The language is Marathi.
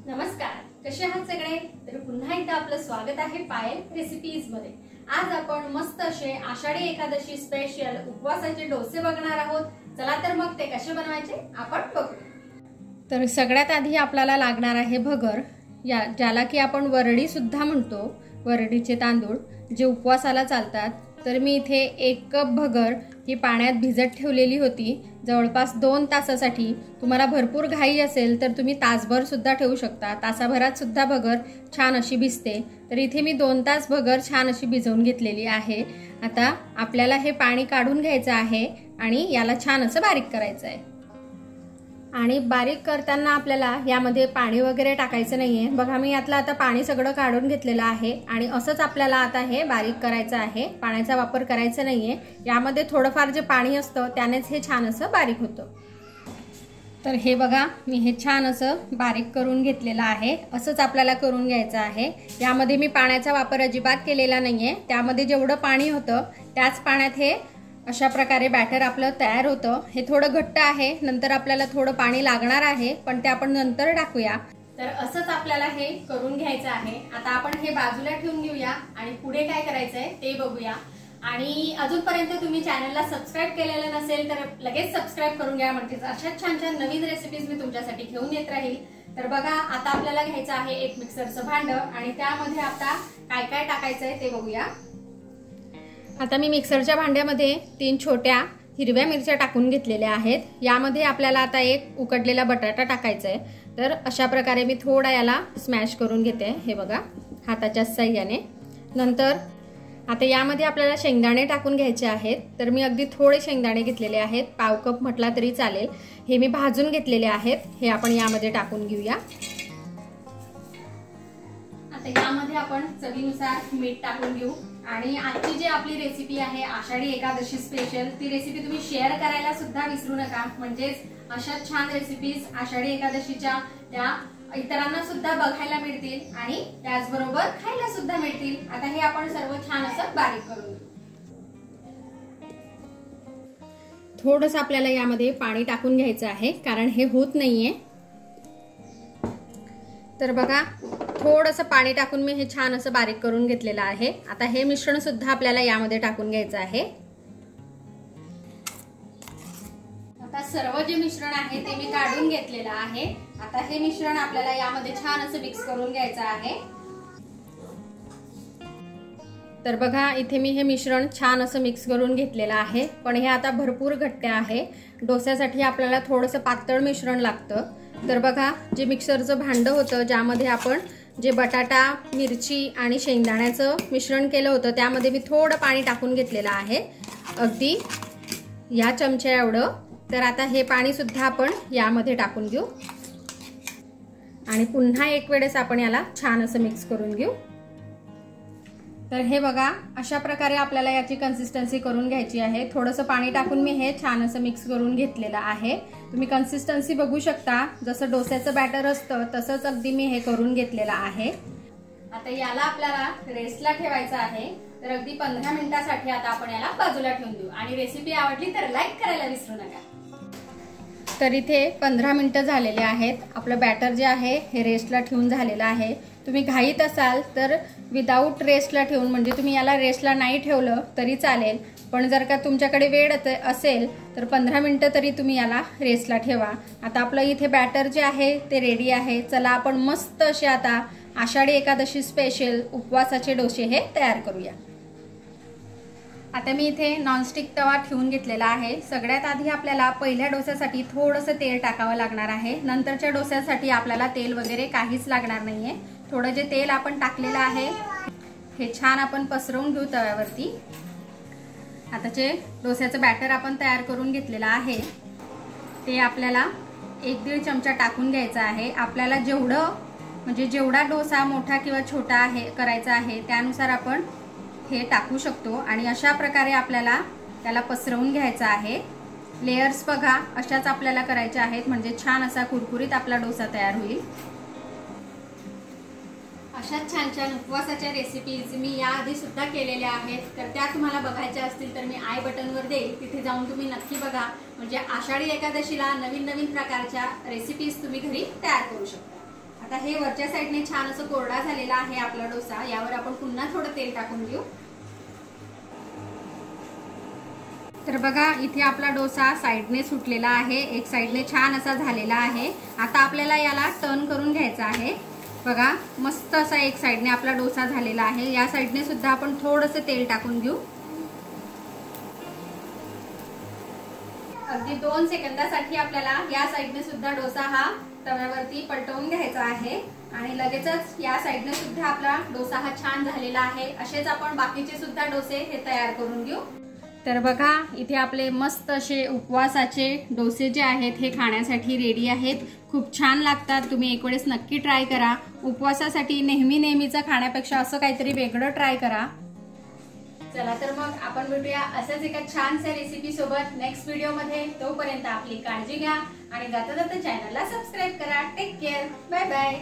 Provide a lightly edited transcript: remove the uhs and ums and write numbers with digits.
नमस्कार, कसे आहात सगळे? तर पुन्हा एकदा आपलं स्वागत आहे पायल रेसिपीज मध्ये। आज आपण मस्त असे आषाढी एकादशी स्पेशल उपवासाचे डोसे बघणार आहोत। चला तर मग ते कसे बनवायचे आपण बघू। तर सगळ्यात आधी आपल्याला लागणार आहे भगर, ज्याला की आपण वरडी सुद्धा म्हणतो, वरडीचे तांदूळ जे उपवासाला चालतात। तर मी इथे 1 कप भगर ही पाण्यात भिजत ठेवलेली होती जवळपास 2 तासासाठी। तुम्हाला भरपूर घाई असेल तर तुम्ही तासभर सुद्धा ठेवू शकता, तासाभरात सुद्धा भगर छान अशी भिजते। तर इथे मी 2 तास भगर छान अशी भिजवून घेतलेली आहे। आता आपल्याला हे पाणी काढून घ्यायचं आहे आणि याला छान असं बारीक करायचं आहे। आणि बारीक करताना आपल्याला यामध्ये पाणी वगैरे टाकायचं नाहीये। बघा मी यातलं आता पाणी सगळं काढून घेतलेलं आहे आणि असंच आपल्याला आता हे बारीक करायचं आहे, पाण्याचा वापर करायचा नाहीये। यामध्ये थोडंफार जे पाणी असतं त्यानेच हे छान असं बारीक होतं। तर हे बघा मी हे छान असं बारीक करून घेतलेलं आहे, असंच आपल्याला करून घ्यायचं आहे। यामध्ये मी पाण्याचा वापर अजिबात केलेला नाहीये, त्यामध्ये जेवढं पाणी होतं त्याच पाण्यात हे अशा प्रकारे बॅटर आपलं तयार होतं। हे थोडं घट्ट आहे, नंतर आपल्याला थोडं पाणी लागणार आहे, पण ते आपण नंतर टाकूया। तर असंच आपल्याला हे करून घ्यायचं आहे। आता आपण हे बाजूला ठेवून घेऊया आणि पुढे काय करायचंय ते बघूया। आणि अजूनपर्यंत तुम्ही चॅनलला सबस्क्राइब केलेलं नसेल तर लगेच सबस्क्राइब करून घ्या, म्हणजे अशा छान छान नवीन रेसिपीज मी तुमच्यासाठी घेऊन येत राहील। तर बघा आता आपल्याला घ्यायचं आहे एक मिक्सरचं भांडं आणि त्यामध्ये आता काय काय टाकायचंय ते बघूया। आता मी मिक्सरच्या भांड्यामध्ये 3 छोट्या हिरव्या मिरच्या टाकून घेतलेल्या आहेत। यामध्ये आपल्याला आता एक उकडलेला बटाटा टाकायचा आहे। तर अशा प्रकारे मी थोडा याला स्मॅश करून घेते, हे बघा हाताच्या साहाय्याने। नंतर आता यामध्ये आपल्याला शेंगदाणे टाकून घ्यायचे आहेत। तर मी अगदी थोडे शेंगदाणे घेतलेले आहेत, पाव कप म्हटला तरी चालेल। हे मी भाजून घेतलेले आहेत, हे आपण यामध्ये टाकून घेऊया। आता यामध्ये आपण चवीनुसार मीठ टाकून घेऊ। आणि आजची जी आपली रेसिपी आहे आषाढी एकादशी स्पेशल, ती रेसिपी तुम्ही शेअर करायला सुद्धा विसरू नका, म्हणजेच अशा छान रेसिपीज आषाढी एकादशीच्या त्या इतरांना सुद्धा बघायला मिळतील आणि त्याचबरोबर खायला सुद्धा मिळतील। आता हे आपण सर्व छान असं बारीक करून घेऊ। थोडंसं आपल्याला यामध्ये पाणी टाकून घ्यायचं आहे, कारण हे होत नाहीये। तर बघा थोडंसं पाणी टाकून मी हे छान असं बारीक करून घेतलेलं आहे। आता हे मिश्रण सुद्धा आपल्याला यामध्ये टाकून घ्यायचं आहे। आता सर्व जे मिश्रण आहे ते मी काढून घेतलेलं आहे। आता हे मिश्रण आपल्याला यामध्ये छान असं मिक्स करून घ्यायचं आहे। तर बघा इथे मी हे मिश्रण छान असं मिक्स करून घेतलेलं आहे, पण हे आता भरपूर घट्ट आहे। डोस्यासाठी आपल्याला थोडंसं पातळ मिश्रण लागतं। तर बघा जे मिक्सरचं भांडं होतं ज्यामध्ये आपण जे बटाटा, मिरची आणि शेंगदाण्याचं मिश्रण केलं होतं त्यामध्ये मी थोडं पाणी टाकून घेतलेलं आहे, अगदी या चमच्या एवढं। तर आता हे पाणी सुद्धा आपण यामध्ये टाकून घेऊ आणि पुन्हा एक वेळेस आपण याला छान असं मिक्स करून घेऊ। तर हे बघा अशा प्रकारे आपल्याला याची कन्सिस्टन्सी करून घ्यायची आहे। थोडंसं पाणी टाकून मी हे छान असं मिक्स करून घेतलेलं आहे। तुम्ही कन्सिस्टन्सी बघू शकता, जसं डोस्याचं बॅटर असतं तसंच अगदी मी हे करून घेतलेलं आहे। आता याला आपल्याला रेस्टला ठेवायचं आहे। तर अगदी 15 मिनिटांसाठी आता आपण याला बाजूला ठेवून देऊ। आणि रेसिपी आवडली तर लाईक करायला विसरू नका। तर इथे 15 मिनिटं झालेले आहेत। आपलं बॅटर जे आहे हे रेस्टला ठेवून झालेलं आहे। तुम्ही घाईत असाल तर विदाऊट रेस्टला ठेवून, म्हणजे तुम्ही याला रेस्टला नाही ठेवलं तरी चालेल, पण जर का तुमच्याकडे वेळ असेल तर 15 मिनिटं तरी तुम्ही याला रेस्टला ठेवा। आता आपलं इथे बॅटर जे आहे ते रेडी आहे। चला आपण मस्त असे आता आषाढी एकादशी स्पेशल उपवासाचे डोसे हे तयार करूया। आता मी इथे नॉनस्टिक तवा ठेवून घेतलेला आहे। सगळ्यात आधी आपल्याला पहिल्या डोस्यासाठी थोडंसं तेल टाकावं लागणार आहे, नंतरच्या डोस्यासाठी आपल्याला तेल वगैरे काहीच लागणार नाहीये। थोडं जे तेल आपण टाकलेलं आहे हे छान आपण पसरवून घेऊ तव्यावरती। आता जे डोस्याचं बॅटर आपण तयार करून घेतलेलं आहे ते आपल्याला 1-1.5 चमचा टाकून घ्यायचं आहे। आपल्याला जेवढं म्हणजे जेवढा डोसा मोठा किंवा छोटा आहे करायचा आहे त्यानुसार आपण हे टाकू शकतो। आणि अशा प्रकारे आपल्याला त्याला पसरवून घ्यायचं आहे। लेयर्स बघा अशाच आपल्याला करायचे आहेत, म्हणजे छान असा कुरकुरीत आपला डोसा तयार होईल। अशा छान छान उपवासाच्या रेसिपीज मी याआधी सुद्धा केलेल्या आहेत, तर त्या तुम्हाला बघायच्या असतील तर मी आय बटनवर देईल, तिथे जाऊन तुम्ही नक्की बघा। म्हणजे आषाढी एकादशीला नवीन नवीन प्रकारच्या रेसिपीज तुम्ही घरी तयार करू शकता। आता हे वरच्या साईडने छान असं कोरडा झालेला आहे आपला डोसा। यावर आपण पुन्हा थोडं तेल टाकून घेऊ। तर बघा इथे आपला डोसा साईडने सुटलेला आहे, एक साईडने छान असा झालेला आहे। आता आपल्याला याला टर्न करून घ्यायचा आहे। बघा मस्त असा एक साईडने आपला डोसा झालेला आहे। या साईडने सुद्धा आपण थोडंसं तेल टाकून घेऊ। अगदी 2 सेकंदासाठी आपल्याला या साईडने सुद्धा डोसा हा तव्यावरती पलटवून घ्यायचा आहे आणि लगेचच या साईडने सुद्धा आपला डोसा हा छान झालेला आहे। असेच आपण बाकीचे सुद्धा डोसे हे तयार करून घेऊ। तर बघा इथे आपले मस्त असे उपवासाचे डोसे जे आहेत हे खाण्यासाठी रेडी आहेत। खूप छान लागतात, तुम्ही एक वेळेस नक्की ट्राय करा। उपवासासाठी नेहमीचं खाण्यापेक्षा असं काहीतरी वेगळं ट्राय करा। चला तर मग आपण भेटूया असंच एका छानशा रेसिपी सोबत नेक्स्ट व्हिडिओ मध्ये। तोपर्यंत आपली काळजी घ्या आणि जाता चॅनलला सबस्क्राईब करा। Take care, bye bye.